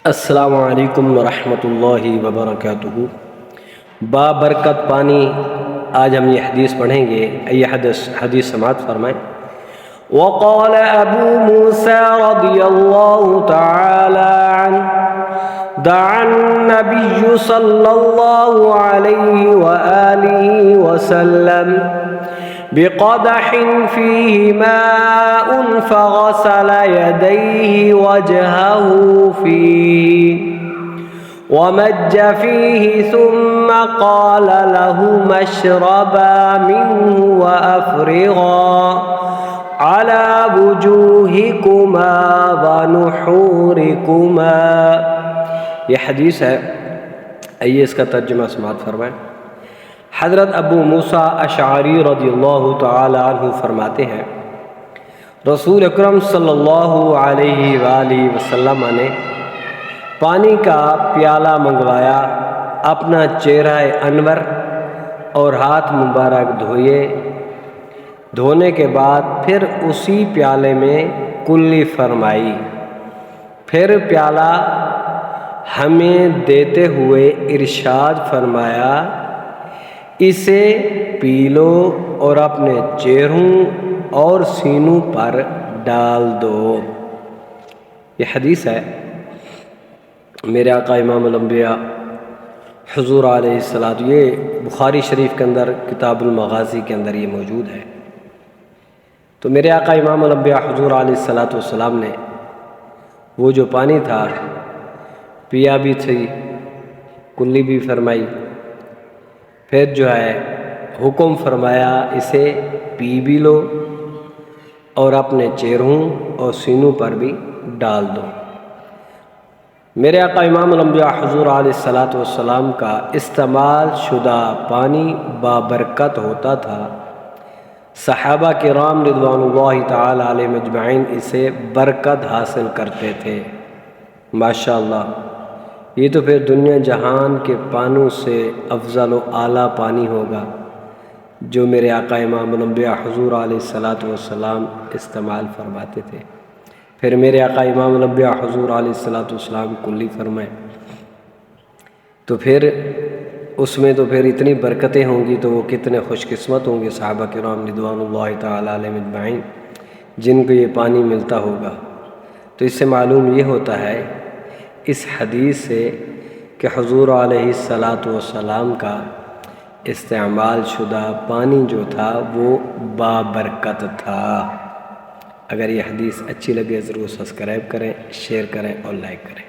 السلام علیکم ورحمۃ اللہ وبرکاتہ۔ بابرکت پانی، آج ہم یہ حدیث پڑھیں گے۔ یہ حدیث سماعت فرمائیں۔ وقال ابو موسیٰ رضی اللہ تعالی عنہ دعا النبی صلی اللہ علیہ وآلہ وسلم بقدح فيه ماء فغسل يديه وجهه فيه ومج فيه ثم قال لهما اشربا منه وأفرغا على وجوهكما ونحوركما۔ یہ حدیث ہے، آئیے اس کا ترجمہ سماعت فرمائیں۔ حضرت ابو موسیٰ اشعری رضی اللہ تعالی عنہ فرماتے ہیں، رسول اکرم صلی اللہ علیہ وآلہ وسلم نے پانی کا پیالہ منگوایا، اپنا چہرہ انور اور ہاتھ مبارک دھونے کے بعد پھر اسی پیالے میں کلی فرمائی، پھر پیالہ ہمیں دیتے ہوئے ارشاد فرمایا، اسے پی لو اور اپنے چہروں اور سینوں پر ڈال دو۔ یہ حدیث ہے، میرے آقا امام الانبیاء حضور علیہ الصلوۃ، یہ بخاری شریف کے اندر کتاب المغازی کے اندر یہ موجود ہے۔ تو میرے آقا امام الانبیاء حضور علیہ الصلوۃ والسلام نے وہ جو پانی تھا پیا بھی تھی، کلی بھی فرمائی، پھر جو ہے حکم فرمایا اسے پی بھی لو اور اپنے چہروں اور سینوں پر بھی ڈال دو۔ میرے آقا امام الانبیاء حضور علیہ الصلوۃ والسلام کا استعمال شدہ پانی بابرکت ہوتا تھا۔ صحابہ کرام رضوان اللہ تعالی علیہم اجمعین اسے برکت حاصل کرتے تھے۔ ماشاءاللہ، یہ تو پھر دنیا جہان کے پانوں سے افضل و اعلیٰ پانی ہوگا جو میرے آقا امام الانبیاء حضور علیہ الصلوۃ والسلام استعمال فرماتے تھے۔ پھر میرے آقا امام الانبیاء حضور علیہ الصلوۃ والسلام کلی فرمائے، تو پھر اس میں تو پھر اتنی برکتیں ہوں گی، تو وہ کتنے خوش قسمت ہوں گے صحابہ کرام رضوان اللہ تعالی علیہم اجمعین جن کو یہ پانی ملتا ہوگا۔ تو اس سے معلوم یہ ہوتا ہے اس حدیث سے کہ حضور علیہ الصلوۃ والسلام کا استعمال شدہ پانی جو تھا وہ بابرکت تھا۔ اگر یہ حدیث اچھی لگے ضرور سبسکرائب کریں، شیئر کریں اور لائک کریں۔